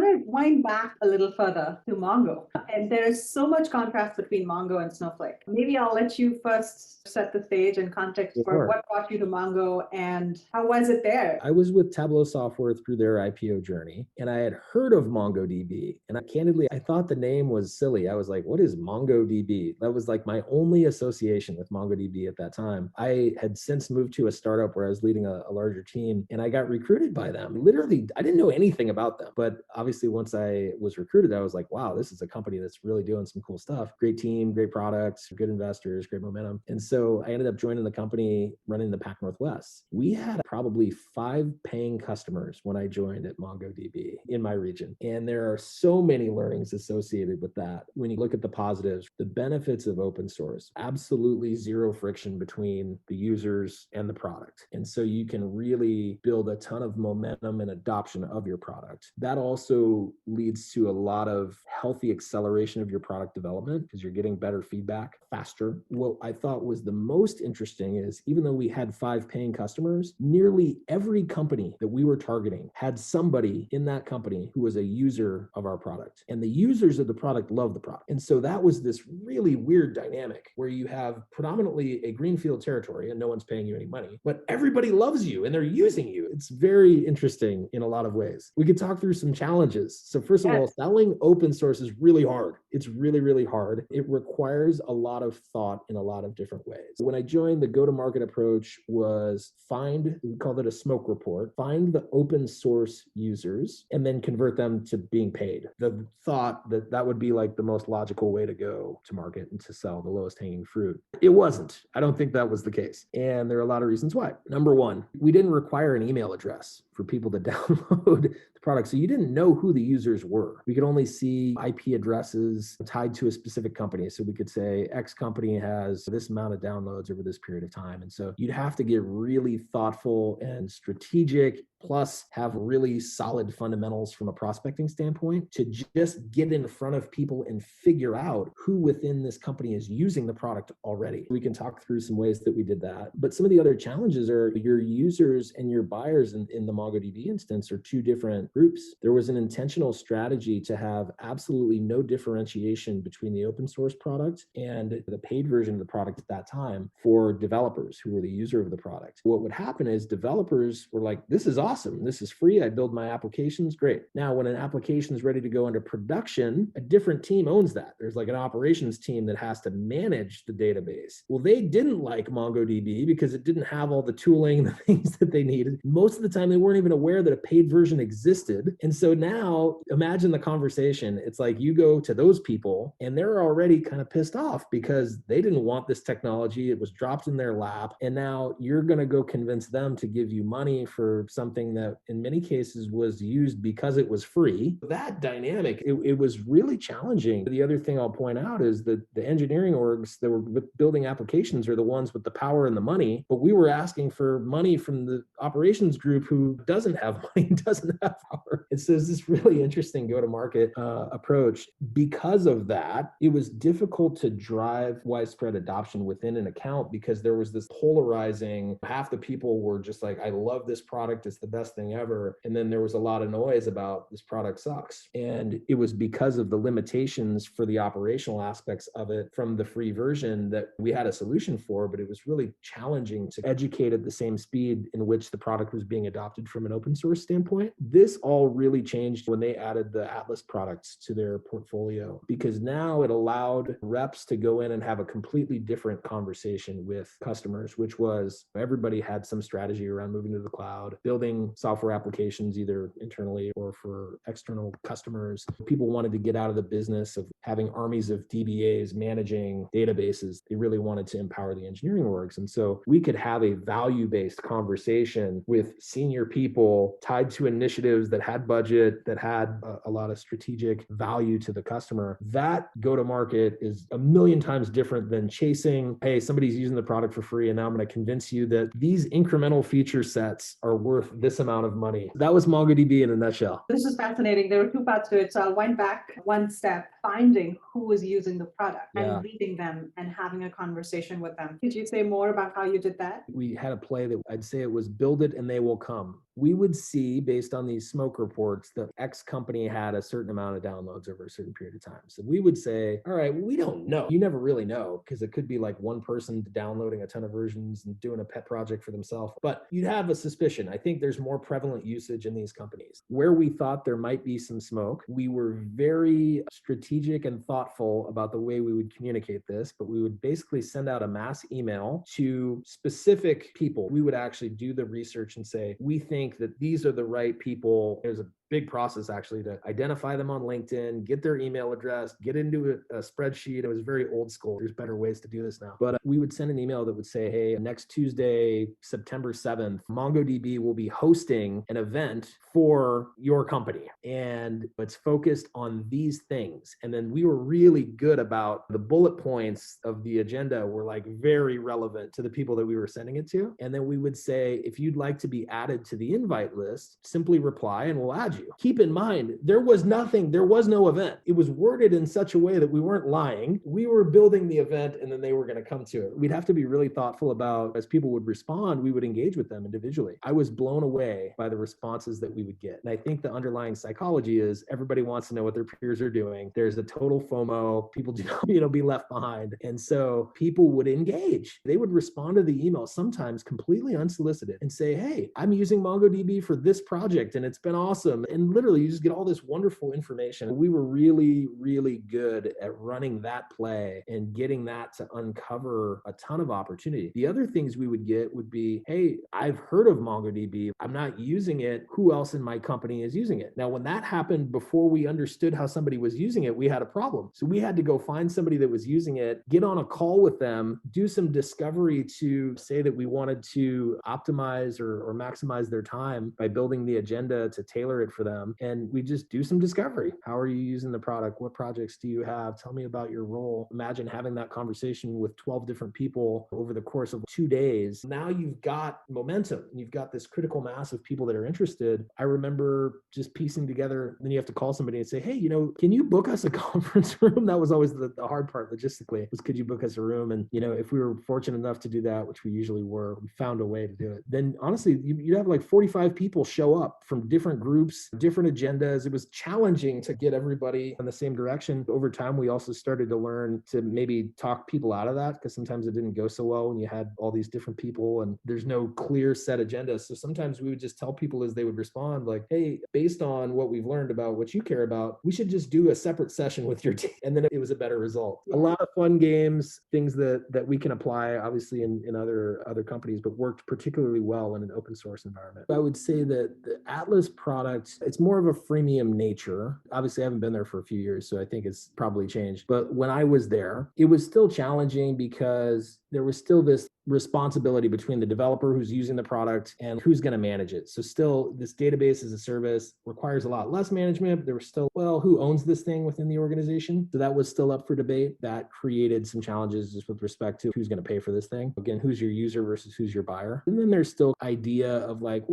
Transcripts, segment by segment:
to wind back a little further to Mongo. And there is so much contrast between Mongo and Snowflake. Maybe I'll let you first set the stage and context for Sure. what brought you to Mongo and how was it there? I was with Tableau Software through their IPO journey, and I had heard of MongoDB. And candidly, I thought the name was silly. I was like, what is MongoDB? That was like my only association with MongoDB at that time. I had since moved to a startup where I was leading a larger team, and I got recruited by them. Literally, I didn't know anything about them. But obviously, once I was recruited, I was like, wow, this is a company that's really doing some cool stuff. Great team, great products, good investors, great momentum. And so I ended up joining the company running the Pac Northwest. We had probably 5 paying customers when I joined at MongoDB in my region. And there are so many learnings associated with that. When you look at the positives, the benefits of open source, absolutely zero friction between the users and the product. And so you can really build a ton of momentum and adoption of your product. That also leads to a lot of healthy acceleration of your product development because you're getting better feedback faster. What I thought was the most interesting is even though we had 5 paying customers, nearly every company that we were targeting had somebody in that company who was a user of our product. And the users of the product love the product. And so that was this really weird dynamic where you have predominantly a greenfield territory and no one's paying you any money, but everybody loves you and they're using you. It's very interesting in a lot of ways. We could talk through some challenges. So first of all, selling open source is really hard. It's really, really hard. It requires a lot of thought in a lot of different ways. When I joined, the go-to-market approach was we called it a smoke report, find the open source users and then convert them to being paid. The thought that that would be like the most logical way to go to market and to sell the lowest hanging fruit. It wasn't. I don't think that was the case. And there are a lot of reasons why. Number one, we didn't require an email address for people to download the product. So you didn't know who the users were. We could only see IP addresses tied to a specific company. So we could say X company has this amount of downloads over this period of time. And so you'd have to get really thoughtful and strategic, plus have really solid fundamentals from a prospecting standpoint to just get in front of people and figure out who within this company is using the product already. We can talk through some ways that we did that. But some of the other challenges are your users and your buyers in the MongoDB instance are 2 different groups. There was an intentional strategy to have absolutely no differentiation between the open source product and the paid version of the product at that time for developers who were the user of the product. What would happen is developers were like, this is awesome. This is free. I build my applications. Great. Now, when an application is ready to go into production, a different team owns that. There's like an operations team that has to manage the database. Well, they didn't like MongoDB because it didn't have all the tooling and the things that they needed. Most of the time, they weren't even aware that a paid version existed. And so now imagine the conversation. It's like you go to those people and they're already kind of pissed off because they didn't want this technology. It was dropped in their lap. And now you're going to go convince them to give you money for something that in many cases was used because it was free. That dynamic, it was really challenging. The other thing I'll point out is that the engineering orgs that were building applications are the ones with the power and the money, but we were asking for money from the operations group who doesn't have money, doesn't have power. And so it's this really interesting go-to-market approach. Because of that, it was difficult to drive widespread adoption within an account because there was this polarizing, half the people were just like, I love this product, it's the best thing ever. And then there was a lot of noise about this product sucks. And it was because of the limitations for the operational aspects of it from the free version that we had a solution for, but it was really challenging to educate at the same speed in which the product was being adopted from an open source standpoint. This all really changed when they added the Atlas products to their portfolio, because now it allowed reps to go in and have a completely different conversation with customers, which was everybody had some strategy around moving to the cloud, building software applications either internally or for external customers. People wanted to get out of the business of having armies of DBAs managing databases. They really wanted to empower the engineering orgs. And so we could have a value-based conversation with senior people tied to initiatives that had budget, that had a lot of strategic value to the customer. That go-to-market is a million times different than chasing, hey, somebody's using the product for free, and now I'm going to convince you that these incremental feature sets are worth this amount of money. That was MongoDB in a nutshell. This is fascinating. There were 2 parts to it. So I went back one step, finding who was using the product and reading them and having a conversation with them. Could you say more about how you did that? We had a play that I'd say it was build it and they will come. we would see based on these smoke reports that X company had a certain amount of downloads over a certain period of time. So we would say, all right, we don't know. You never really know because it could be like one person downloading a ton of versions and doing a pet project for themselves. But you'd have a suspicion. I think there's more prevalent usage in these companies. Where we thought there might be some smoke, we were very strategic and thoughtful about the way we would communicate this, but we would basically send out a mass email to specific people. We would actually do the research and say, we think that these are the right people. There's a big process actually to identify them on LinkedIn, get their email address, get into a spreadsheet. It was very old school. There's better ways to do this now. But we would send an email that would say, hey, next Tuesday, September 7th, MongoDB will be hosting an event for your company. And it's focused on these things. And then we were really good about the bullet points of the agenda were like very relevant to the people that we were sending it to. And then we would say, if you'd like to be added to the invite list, simply reply and we'll add you. Keep in mind, there was no event. It was worded in such a way that we weren't lying. We were building the event and then they were going to come to it. We'd have to be really thoughtful about, as people would respond, we would engage with them individually. I was blown away by the responses that we would get. And I think the underlying psychology is everybody wants to know what their peers are doing. There's a total FOMO. People do not, be left behind. And so people would engage. They would respond to the email, sometimes completely unsolicited, and say, hey, I'm using MongoDB for this project and it's been awesome. And literally you just get all this wonderful information. We were really, really good at running that play and getting that to uncover a ton of opportunity. The other things we would get would be, hey, I've heard of MongoDB. I'm not using it. Who else in my company is using it? Now, when that happened before we understood how somebody was using it, we had a problem. So we had to go find somebody that was using it, get on a call with them, do some discovery to say that we wanted to optimize or maximize their time by building the agenda to tailor it for them. And we just do some discovery. How are you using the product? What projects do you have? Tell me about your role. Imagine having that conversation with 12 different people over the course of 2 days. Now you've got momentum. You've got this critical mass of people that are interested. I remember just piecing together, then you have to call somebody and say, hey, can you book us a conference room? That was always the hard part logistically, was could you book us a room? And, if we were fortunate enough to do that, which we usually were, we found a way to do it. Then honestly, you'd have like 45 people show up from different groups, different agendas. It was challenging to get everybody in the same direction. Over time, we also started to learn to maybe talk people out of that because sometimes it didn't go so well when you had all these different people and there's no clear set agenda. So sometimes we would just tell people as they would respond like, hey, based on what we've learned about what you care about, we should just do a separate session with your team. And then it was a better result. A lot of fun games, things that we can apply obviously in other companies, but worked particularly well in an open source environment. I would say that the Atlas product, it's more of a freemium nature. Obviously, I haven't been there for a few years, so I think it's probably changed. But when I was there, it was still challenging because there was still this responsibility between the developer who's using the product and who's going to manage it. So still, this database as a service requires a lot less management. But there was still, who owns this thing within the organization? So that was still up for debate. That created some challenges just with respect to who's going to pay for this thing. Again, who's your user versus who's your buyer? And then there's still idea of like,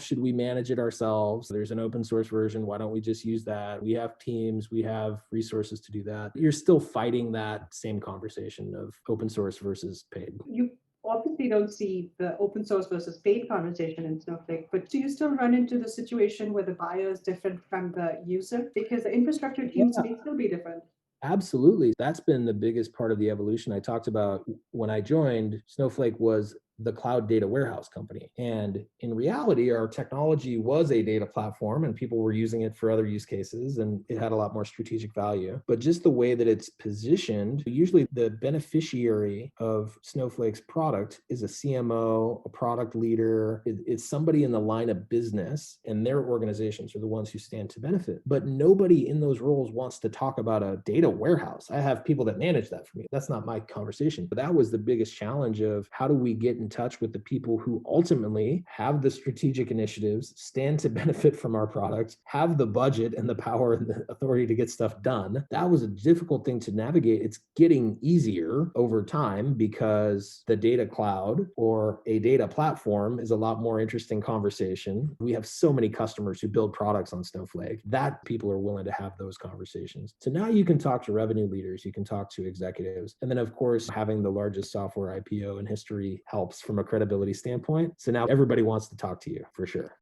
should we manage it ourselves? There's an open source version. Why don't we just use that? We have teams, we have resources to do that. You're still fighting that same conversation of open source versus paid. You obviously don't see the open source versus paid conversation in Snowflake, but do you still run into the situation where the buyer is different from the user? Because the infrastructure teams may still be different. Absolutely. That's been the biggest part of the evolution. I talked about when I joined, Snowflake was the cloud data warehouse company. And in reality, our technology was a data platform and people were using it for other use cases and it had a lot more strategic value. But just the way that it's positioned, usually the beneficiary of Snowflake's product is a CMO, a product leader. It's somebody in the line of business and their organizations are the ones who stand to benefit. But nobody in those roles wants to talk about a data warehouse. I have people that manage that for me. That's not my conversation. But that was the biggest challenge of how do we get in touch with the people who ultimately have the strategic initiatives, stand to benefit from our products, have the budget and the power and the authority to get stuff done. That was a difficult thing to navigate. It's getting easier over time because the data cloud or a data platform is a lot more interesting conversation. We have so many customers who build products on Snowflake that people are willing to have those conversations. So now you can talk to revenue leaders, you can talk to executives. And then of course, having the largest software IPO in history helps from a credibility standpoint. So now everybody wants to talk to you for sure.